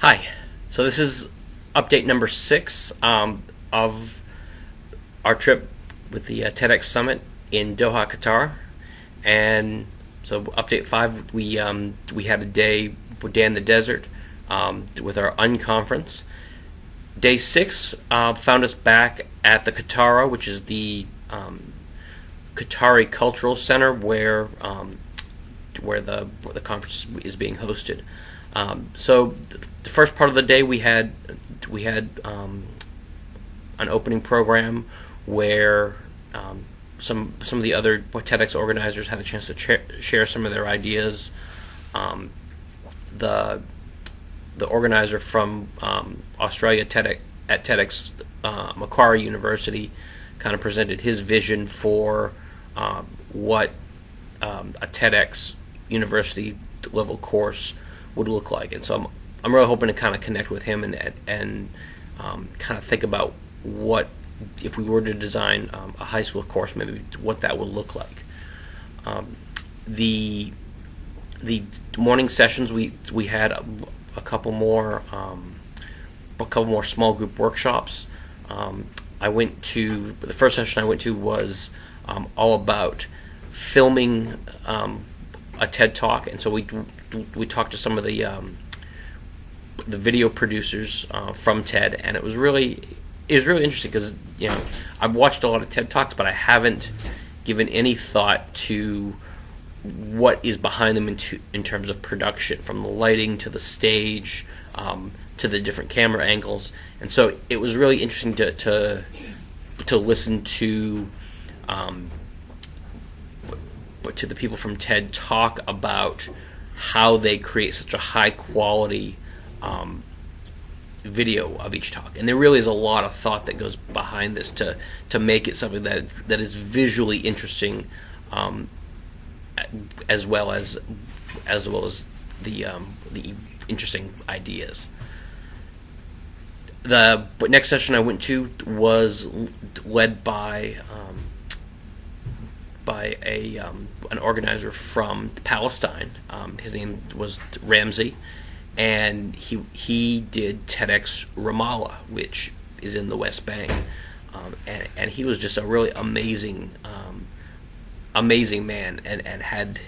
Hi. So this is update number 6 of our trip with the TEDxSummit in Doha, Qatar. And so update 5, we had a day in the desert with our unconference. Day 6 found us back at the Qatar, which is the Qatari Cultural Center where the conference is being hosted. So the first part of the day we had an opening program where some of the other TEDx organizers had a chance to share some of their ideas. The organizer from Australia at TEDx Macquarie University kind of presented his vision for what a TEDx university level course would look like, and so I'm really hoping to kind of connect with him and kind of think about what if we were to design a high school course, maybe what that would look like. The morning sessions we had a couple more small group workshops. I went to the first session I went to was all about filming a TED Talk, and so we talked to some of the video producers from TED, and it was really interesting because I've watched a lot of TED Talks, but I haven't given any thought to what is behind them in terms of production, from the lighting to the stage to the different camera angles, and so it was really interesting to listen to the people from TED talk about how they create such a high quality video of each talk. And there really is a lot of thought that goes behind this to make it something that is visually interesting, as well as the interesting ideas. The next session I went to was led by an organizer from Palestine. His name was Ramsey, and he did TEDx Ramallah, which is in the West Bank, and he was just a really amazing man, and had,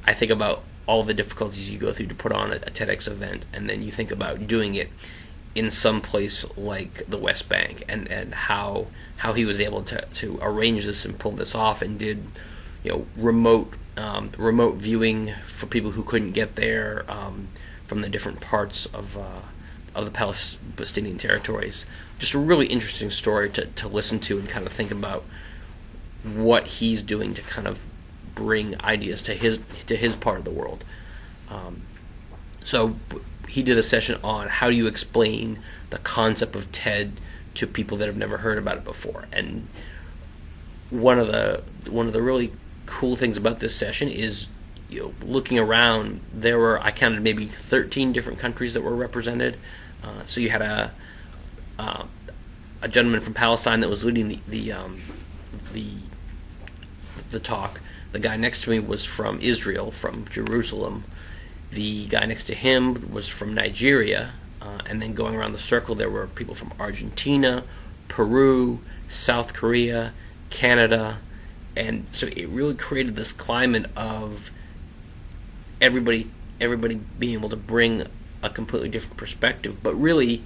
I think about all the difficulties you go through to put on a TEDx event, and then you think about doing it in some place like the West Bank, and how he was able to arrange this and pull this off, and did remote viewing for people who couldn't get there from the different parts of the Palestinian territories. Just a really interesting story to listen to and kind of think about what he's doing to kind of bring ideas to his part of the world. So he did a session on how do you explain the concept of TED to people that have never heard about it before. And one of the really cool things about this session is, looking around, I counted maybe 13 different countries that were represented. So you had a gentleman from Palestine that was leading the talk. The guy next to me was from Israel, from Jerusalem. The guy next to him was from Nigeria, and then going around the circle there were people from Argentina, Peru, South Korea, Canada, and so it really created this climate of everybody being able to bring a completely different perspective, but really,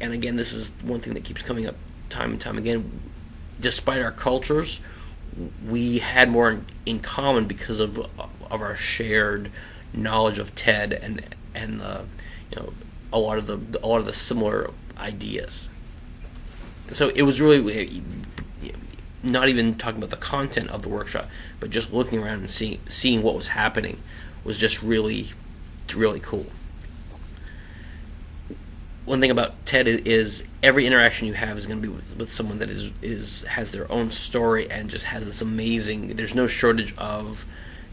and again, this is one thing that keeps coming up time and time again, despite our cultures, we had more in common because of our shared knowledge of TED and a lot of the similar ideas. So it was really not even talking about the content of the workshop, but just looking around and seeing what was happening was just really cool. One thing about TED is every interaction you have is going to be with someone that has their own story and just has this amazing. There's no shortage of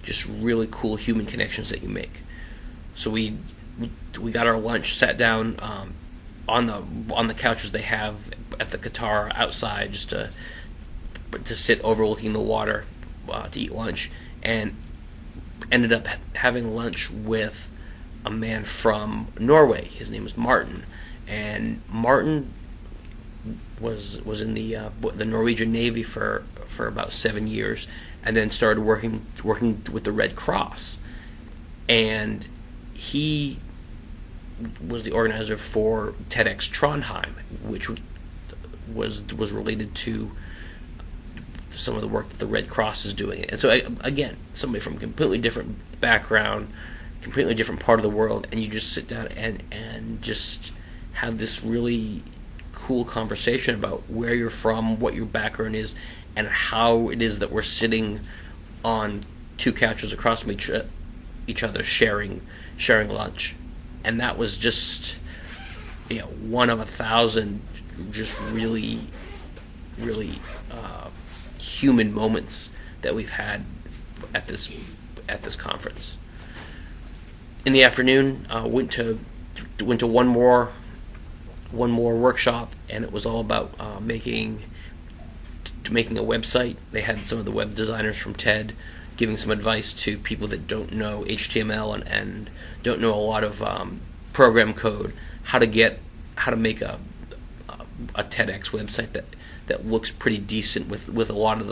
just really cool human connections that you make. So we got our lunch, sat down on the couches they have at the Qatar outside, just to sit overlooking the water to eat lunch, and ended up having lunch with a man from Norway. His name was Martin, and Martin was in the Norwegian Navy for about 7 years, and then started working with the Red Cross, and he was the organizer for TEDx Trondheim, which was related to some of the work that the Red Cross is doing. And so, again, somebody from a completely different background, completely different part of the world, and you just sit down and just have this really cool conversation about where you're from, what your background is, and how it is that we're sitting on two couches across from each other sharing lunch. And that was just, one of 1,000 just really human moments that we've had at this conference. In the afternoon, went to one more workshop, and it was all about making a website. They had some of the web designers from TED giving some advice to people that don't know HTML and don't know a lot of program code, how to make a TEDx website that looks pretty decent with a lot of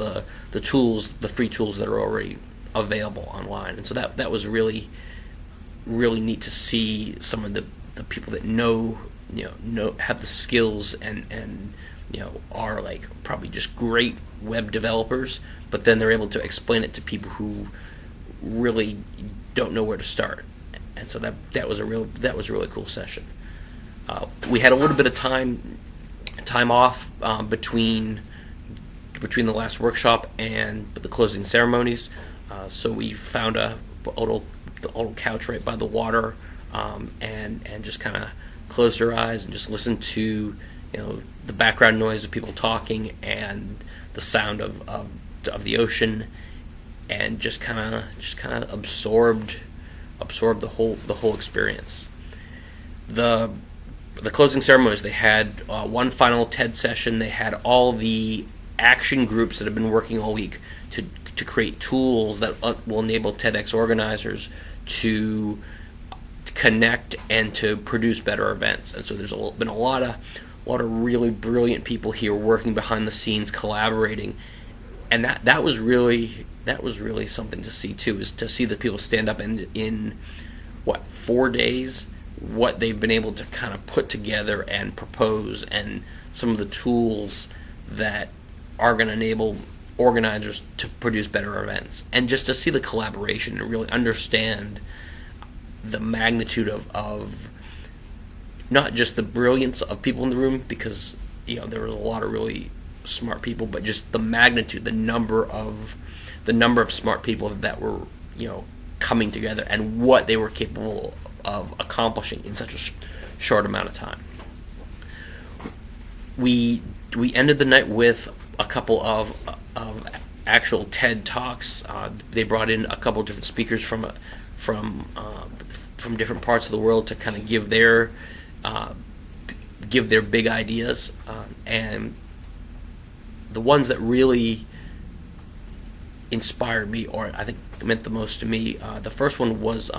the tools, the free tools that are already available online. And so that was really neat to see some of the people that know have the skills and are like probably just great web developers, but then they're able to explain it to people who really don't know where to start. And so that was a really cool session. We had a little bit of time off between the last workshop and the closing ceremonies, so we found a little couch right by the water, and just kind of closed our eyes and just listened to the background noise of people talking and the sound of the ocean, and just kind of absorbed the whole experience. The closing ceremonies, they had one final TED session. They had all the action groups that have been working all week to create tools that will enable TEDx organizers to connect and to produce better events. And so there's been a lot of really brilliant people here working behind the scenes, collaborating, and that was really something to see too. Is to see the people stand up and in 4 days, what they've been able to kind of put together and propose, and some of the tools that are going to enable organizers to produce better events, and just to see the collaboration and really understand the magnitude of not just the brilliance of people in the room, because there was a lot of really smart people, but just the magnitude, the number of smart people that were coming together, and what they were capable of accomplishing in such a short amount of time. We ended the night with a couple of actual TED Talks. They brought in a couple of different speakers from different parts of the world to kind of give their big ideas, and the ones that really inspired me, or I think meant the most to me, the first one was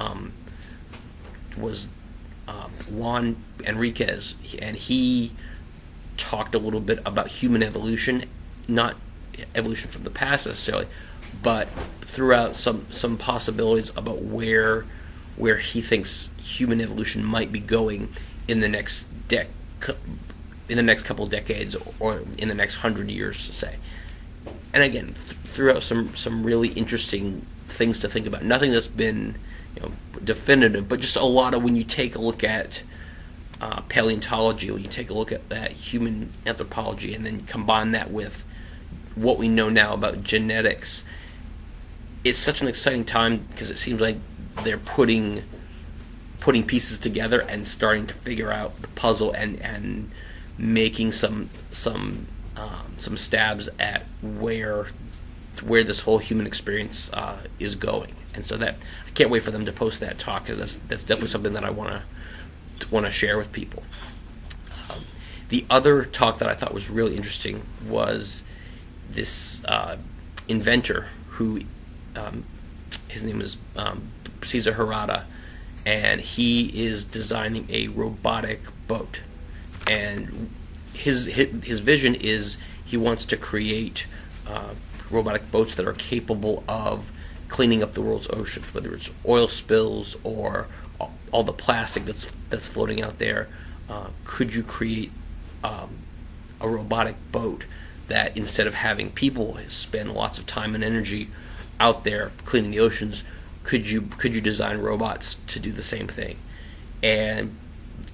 Juan Enriquez, and he talked a little bit about human evolution, not evolution from the past necessarily, but throughout some possibilities about where he thinks human evolution might be going in the next couple decades, or in the next 100 years, to say. And again, throughout some really interesting things to think about. Nothing that's been definitive, but just a lot of, when you take a look at paleontology, when you take a look at human anthropology, and then combine that with what we know now about genetics, it's such an exciting time, because it seems like they're putting pieces together and starting to figure out the puzzle, and making some stabs at where this whole human experience is going. And so that I can't wait for them to post that talk, because that's definitely something that I want to share with people. The other talk that I thought was really interesting was this inventor who his name is Cesar Harada, and he is designing a robotic boat. And his vision is he wants to create robotic boats that are capable of cleaning up the world's oceans, whether it's oil spills or all the plastic that's floating out there. Could you create a robotic boat that, instead of having people spend lots of time and energy out there cleaning the oceans, could you design robots to do the same thing? And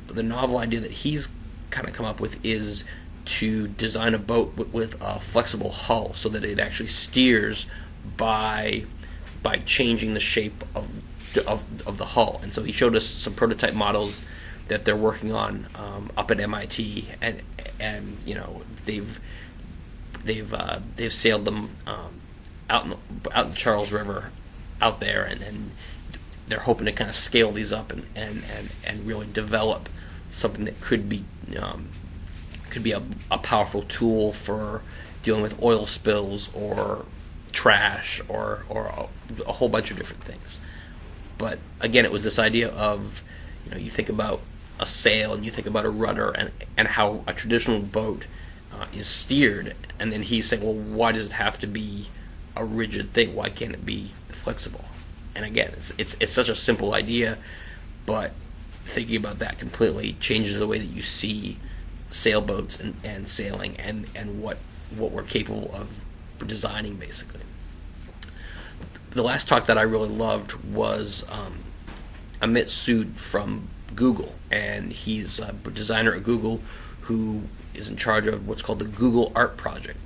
the novel idea that he's kind of come up with is to design a boat with a flexible hull, so that it actually steers by changing the shape of the hull. And so he showed us some prototype models that they're working on up at MIT, and you know, they've sailed them out in the Charles River out there, and they're hoping to kind of scale these up and really develop something that could be a powerful tool for dealing with oil spills or trash or a whole bunch of different things. But again, it was this idea of, you know, you think about a sail and you think about a rudder and how a traditional boat is steered, and then he's saying, well, why does it have to be a rigid thing? Why can't it be flexible? And again, it's such a simple idea, but thinking about that completely changes the way that you see sailboats and sailing and what we're capable of designing, basically. The last talk that I really loved was Amit Sood from Google, and he's a designer at Google who is in charge of what's called the Google Art Project.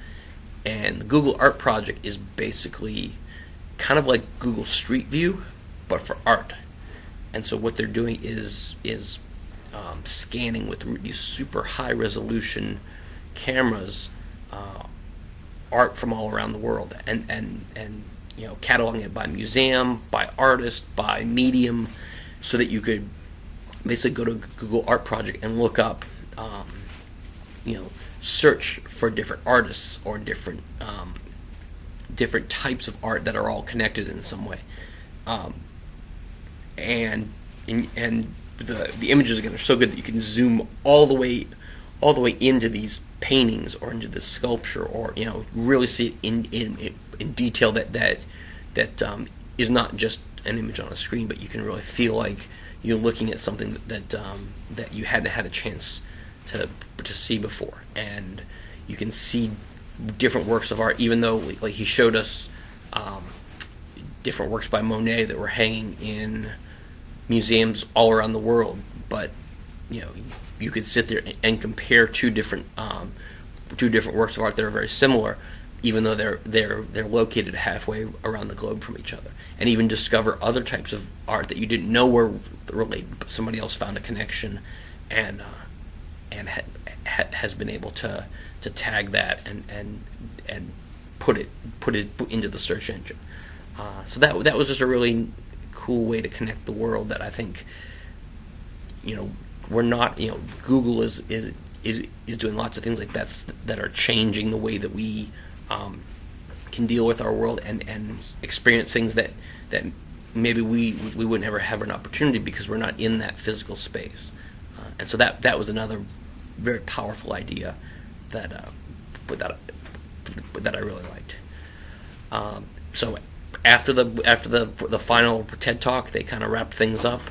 And the Google Art Project is basically kind of like Google Street View, but for art. And so what they're doing is scanning with these super high resolution cameras art from all around the world, and you know, cataloging it by museum, by artist, by medium, so that you could basically go to Google Art Project and look up, you know, search for different artists or different types of art that are all connected in some way, and the images again are so good that you can zoom all the way into these paintings or into this sculpture, or, you know, really see it in detail that is not just an image on a screen, but you can really feel like you're looking at something that you hadn't had a chance to see before. And you can see different works of art, even though, like, he showed us different works by Monet that were hanging in museums all around the world, but, you know, you could sit there and compare two different works of art that are very similar, even though they're located halfway around the globe from each other, and even discover other types of art that you didn't know were related, but somebody else found a connection and has been able to tag that and put it into the search engine. So that was just a really cool way to connect the world that I think, you know, we're not, you know, Google is doing lots of things like that are changing the way that we can deal with our world and experience things that maybe we wouldn't ever have an opportunity because we're not in that physical space. And so that was another very powerful idea that I really liked. So after the final TED Talk, they kind of wrapped things up.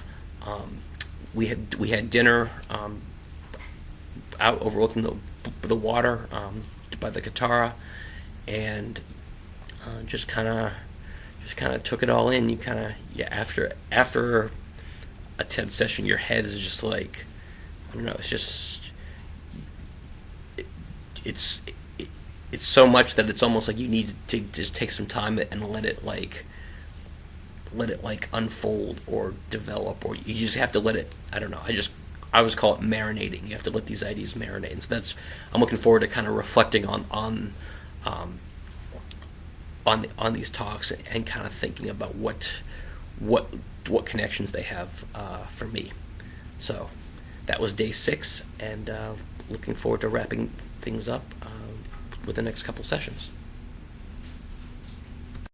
We had dinner out overlooking the water by the Qatar, and just kind of took it all in. You kind of after a TED session, your head is just like, I don't know. It's just it's so much that it's almost like you need to just take some time and let it unfold or develop, or you just have to let it, I don't know, I always call it marinating. You have to let these ideas marinate. And so I'm looking forward to kind of reflecting on these talks and kind of thinking about what connections they have for me. So that was day 6, and looking forward to wrapping things up with the next couple sessions.